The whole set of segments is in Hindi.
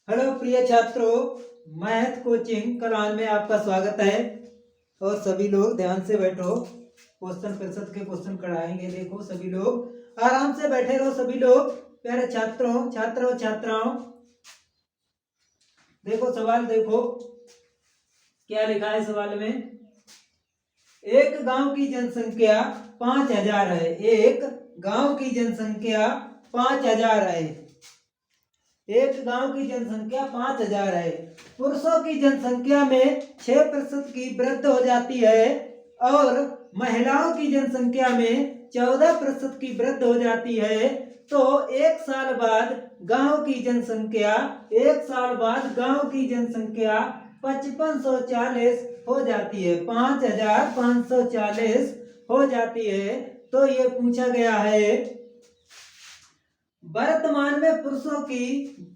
हेलो प्रिय छात्रों, मैथ कोचिंग क्लास में आपका स्वागत है। और सभी लोग ध्यान से बैठो, क्वेश्चन प्रतिशत के क्वेश्चन कराएंगे। देखो सभी लोग आराम से बैठे रहो। सभी लोग प्यारे छात्राओं देखो सवाल, देखो क्या लिखा है सवाल में। एक गांव की जनसंख्या 5000 है। एक गांव की जनसंख्या 5000 है। एक गांव की जनसंख्या 5000 है। पुरुषों की जनसंख्या में 6% की वृद्धि हो जाती है और महिलाओं की जनसंख्या में 14% की वृद्धि हो जाती है। तो एक साल बाद गांव की जनसंख्या 5540 हो जाती है। 5540 हो जाती है। तो ये पूछा गया है वर्तमान में पुरुषों की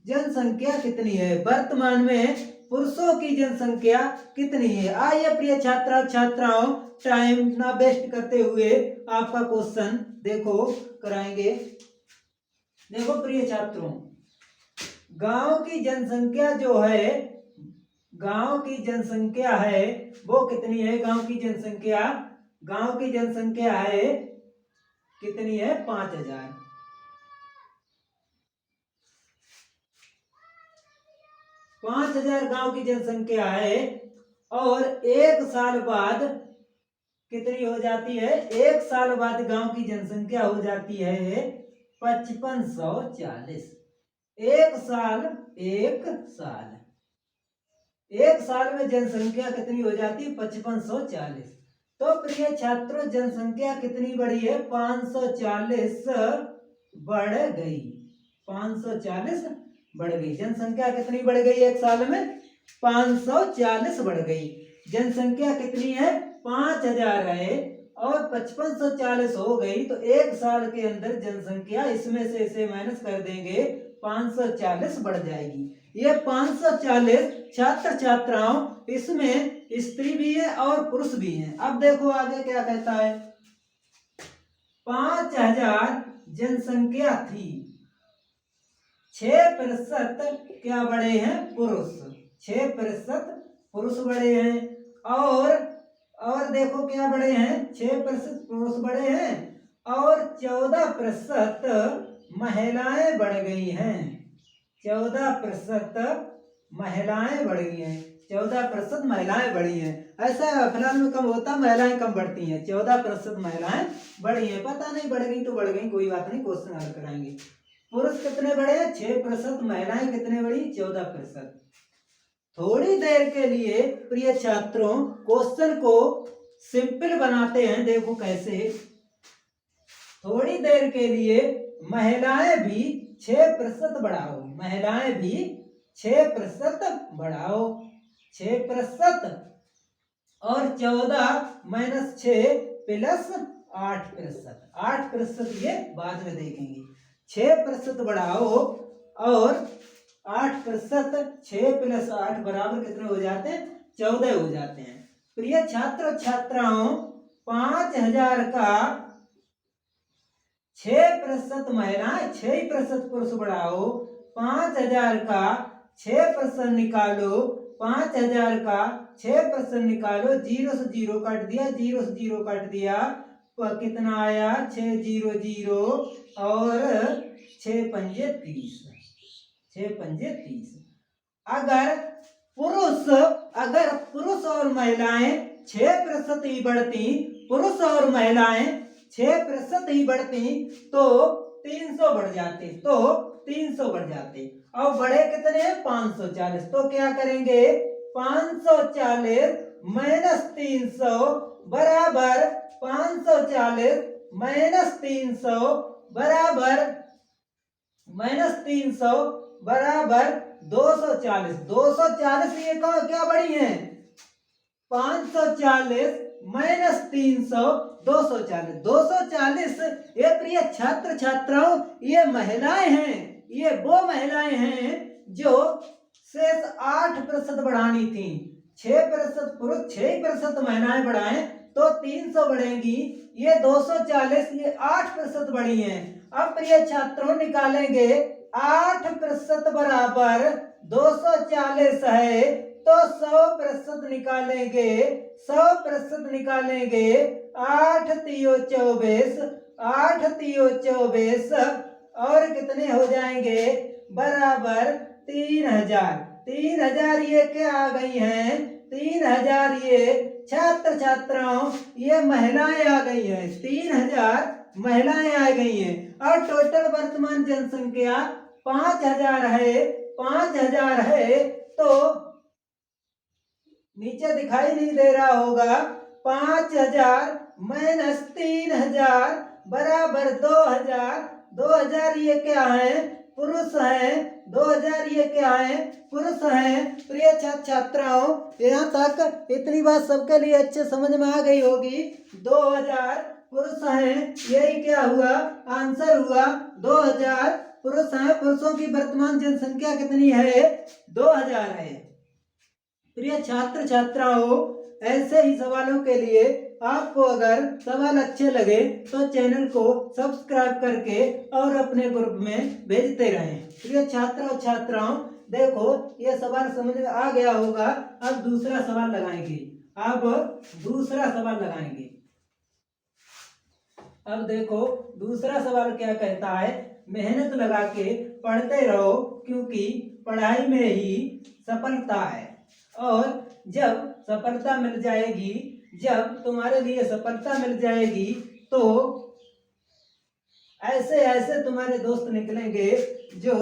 जनसंख्या कितनी है। वर्तमान में पुरुषों की जनसंख्या कितनी है। आइए प्रिय छात्राओं टाइम ना वेस्ट करते हुए आपका क्वेश्चन देखो कराएंगे। देखो प्रिय छात्रों, गांव की जनसंख्या जो है, गांव की जनसंख्या है वो कितनी है। गांव की जनसंख्या है कितनी है, 5000। 5000 गांव की जनसंख्या है और एक साल बाद कितनी हो जाती है। एक साल बाद गांव की जनसंख्या हो जाती है 5540। एक साल में जनसंख्या कितनी हो जाती है, 5540। तो प्रिय छात्रों, जनसंख्या कितनी बढ़ी है, 540 बढ़ गई। 540 बढ़ गई। जनसंख्या कितनी बढ़ गई एक साल में, 540 बढ़ गई। जनसंख्या कितनी है, 5000 है और 5540 हो गई। तो एक साल के अंदर जनसंख्या इसमें से इसे माइनस कर देंगे, 540 बढ़ जाएगी। ये 540 छात्र छात्राओं इसमें स्त्री भी है और पुरुष भी है। अब देखो आगे क्या कहता है। 5000 जनसंख्या थी, 6% क्या बढ़े हैं, पुरुष। 6% पुरुष बढ़े हैं और देखो क्या बढ़े हैं, 6% पुरुष बढ़े हैं और 14% महिलाएं बढ़ गई हैं। 14% महिलाएं बढ़ गई हैं। 14% महिलाएं बढ़ी हैं। ऐसा फिलहाल में कम होता, महिलाएं कम बढ़ती हैं। 14% महिलाएं बढ़ी हैं। पता नहीं बढ़ गई तो बढ़ गई, कोई बात नहीं, क्वेश्चन हल कराएंगे। पुरुष कितने बढ़े, 6%। महिलाएं कितने बढ़ी, 14%। थोड़ी देर के लिए प्रिय छात्रों क्वेश्चन को सिंपल बनाते हैं। देखो कैसे। थोड़ी देर के लिए महिलाएं भी 6% बढ़ाओ। महिलाएं भी 6% बढ़ाओ। 6% और 14 माइनस 6 प्लस 8%। 8% ये बाद में देखेंगे। 6% बढ़ाओ और 8%, 6 प्लस 8 बराबर कितने हो जाते हैं, 14 हो जाते हैं। प्रिय छात्र छात्राओं, 5000 का 6% महिलाएं, 6% पुरुष बढ़ाओ। 5000 का 6% निकालो। 5000 का 6% निकालो। 0 से 0 काट दिया, 0 से 0 काट दिया, कितना आया, 600 और 6 पंजे 30। 6 पंजे 30। अगर पुरुष और महिलाएं 6% ही बढ़ती, पुरुष और महिलाएं 6% ही बढ़ती तो 300 बढ़ जाते। तो 300 बढ़ जाते और बढ़े कितने, 540। तो क्या करेंगे, 540 माइनस 300 बराबर 540 माइनस 300 बराबर 240। 240 ये क्या बढ़ी है, 540 माइनस 300 240। 240 ये प्रिय छात्र छात्राओं ये महिलाएं हैं। ये वो महिलाएं हैं जो शेष 8% बढ़ानी थी। 6% पुरुष, 6% महिलाएं बढ़ाएं तो 300 बढ़ेंगी। ये 240, ये 8% बढ़ी हैं। अब प्रिय छात्रों निकालेंगे 8% बराबर 240 है, तो 100% निकालेंगे। 100% निकालेंगे। 8 तियो 24, 8 तियो 24 और कितने हो जाएंगे बराबर 3000। 3000 ये क्या आ गई हैं? 3000 ये छात्र छात्राओं ये महिलाएं आ गई हैं। 3000 महिलाएं आ गई हैं। और टोटल वर्तमान जनसंख्या 5000 है। 5000 है तो नीचे दिखाई नहीं दे रहा होगा। 5000 माइनस 3000 बराबर 2000। 2000 ये क्या है? पुरुष हैं। 2000 ये क्या है? पुरुष हैं। प्रिय छात्र छात्राओं यहाँ तक इतनी बात सबके लिए अच्छे समझ में आ गई होगी। 2000 पुरुष हैं। यही क्या हुआ? आंसर हुआ 2000 पुरुष हैं। पुरुषों की वर्तमान जनसंख्या कितनी है? 2000 है। प्रिय छात्र छात्राओं ऐसे ही सवालों के लिए आपको अगर सवाल अच्छे लगे तो चैनल को सब्सक्राइब करके और अपने ग्रुप में भेजते रहें। प्रिय छात्र और छात्राओं देखो ये सवाल समझ में आ गया होगा। अब दूसरा सवाल लगाएंगे। अब दूसरा सवाल लगाएंगे। अब देखो दूसरा सवाल क्या कहता है? मेहनत लगा के पढ़ते रहो क्योंकि पढ़ाई में ही सफलता है। और जब सफलता मिल जाएगी, जब तुम्हारे लिए सफलता मिल जाएगी तो ऐसे ऐसे तुम्हारे दोस्त निकलेंगे जो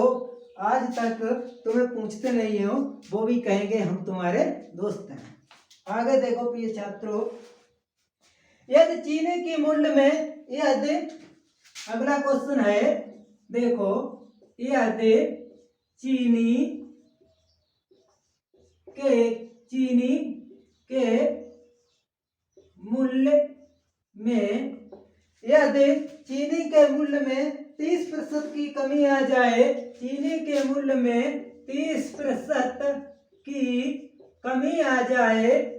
आज तक तुम्हें पूछते नहीं हो, वो भी कहेंगे हम तुम्हारे दोस्त हैं। आगे देखो प्रिय छात्रों, यदि चीनी की मूल्य में यदि अगला क्वेश्चन है। देखो यदि चीनी के मूल्य में यदि चीनी के मूल्य में 30% की कमी आ जाए, चीनी के मूल्य में 30% की कमी आ जाए,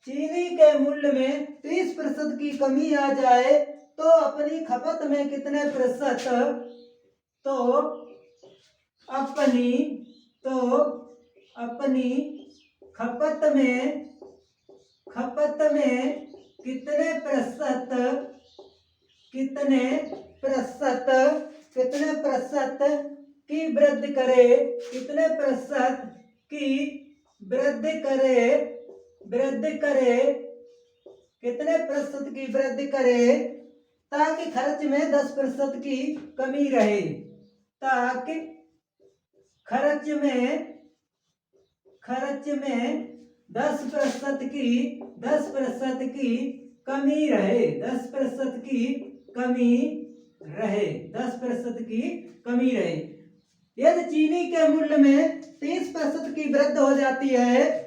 चीनी के मूल्य में 30% की कमी आ जाए तो अपनी खपत में कितने प्रतिशत? तो अपनी खपत में कितने प्रतिशत की वृद्धि करे? कितने प्रतिशत की वृद्धि करे? कितने प्रतिशत की वृद्धि करे ताकि खर्च में 10% की कमी रहे? ताकि खर्च में 10% की कमी रहे। 10% की कमी रहे। यदि चीनी के मूल्य में 30% की वृद्धि हो जाती है,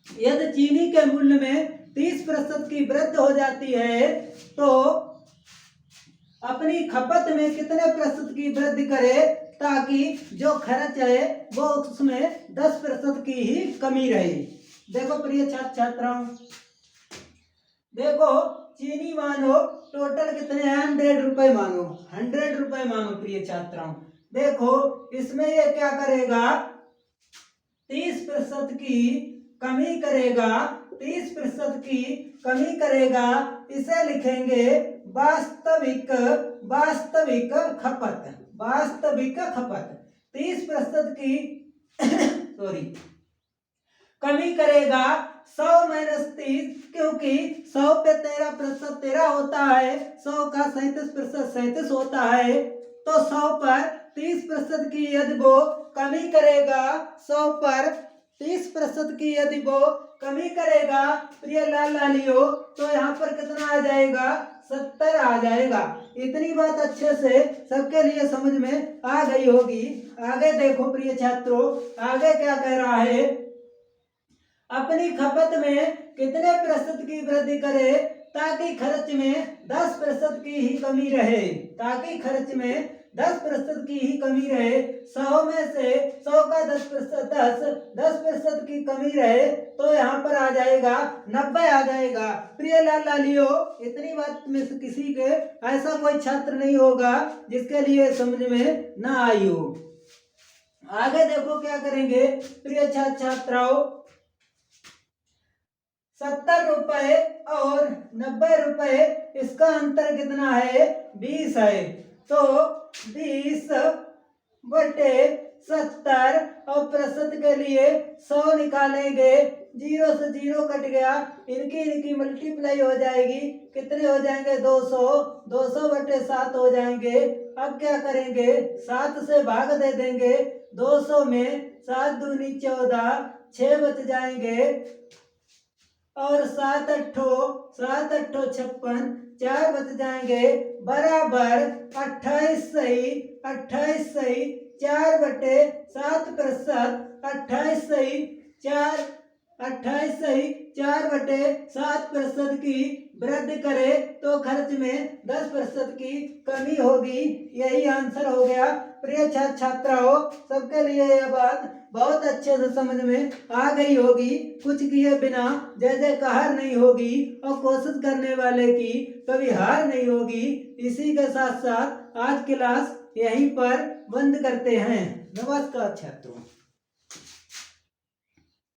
यदि चीनी के मूल्य में 30% की वृद्धि हो जाती है तो अपनी खपत में कितने प्रतिशत की वृद्धि करे ताकि जो खर्च है वो उसमें 10% की ही कमी रहे। देखो प्रिय छात्र छात्राओं, देखो चीनी मानो टोटल कितने हैं? 100 रुपए मानो, 100 रुपए मानो प्रिय छात्राओं। देखो इसमें ये क्या करेगा? 30% की कमी करेगा। 30% की कमी करेगा। इसे लिखेंगे वास्तविक खपत। 30% की कमी करेगा। 100 माइनस 30 क्योंकि 100 पे 13% 13 होता है। 100 का 37% 37 होता है। तो 100 पर 30% की यदि वो कमी करेगा, 100 पर 30% की यदि वो कमी करेगा प्रिय लाल लालियो तो यहाँ पर कितना आ जाएगा? 70 आ जाएगा। इतनी बात अच्छे से सबके लिए समझ में आ गई होगी। आगे देखो प्रिय छात्रों, आगे क्या कह रहा है? अपनी खपत में कितने प्रतिशत की वृद्धि करे ताकि खर्च में 10% की ही कमी रहे। ताकि खर्च में 10% की ही कमी रहे, 100 में से 100 का 10%, 10% की कमी रहे तो यहाँ पर आ जाएगा 90 आ जाएगा। प्रिय लाल लालियो, इतनी बात में से किसी के ऐसा कोई छात्र नहीं होगा जिसके लिए समझ में ना आई हो। आगे देखो क्या करेंगे प्रिय छात्र छात्राओं, 70 रुपए और 90 रुपए, इसका अंतर कितना है? 20 है। तो 20/70 और प्रतिशत के लिए 100 निकालेंगे, 0 से 0 कट गया, इनकी मल्टीप्लाई हो जाएगी, कितने हो जाएंगे? 200, 200/7 हो जाएंगे। अब क्या करेंगे? 7 से भाग दे देंगे, 200 में 7 दूनी 14, 6 बच जाएंगे और 7 अट्ठो 56, 4 बच जाएंगे, बराबर 28 सही, 4/7 28 सही 4/7 की वृद्धि करे तो खर्च में 10% की कमी होगी। यही आंसर हो गया। प्रिय छात्र छात्राओं, सबके लिए यह बात बहुत अच्छे से समझ में आ गई होगी। कुछ किए बिना जय जयकार नहीं होगी और कोशिश करने वाले की कभी हार नहीं होगी। इसी के साथ साथ आज क्लास यहीं पर बंद करते हैं। नमस्कार छात्रों।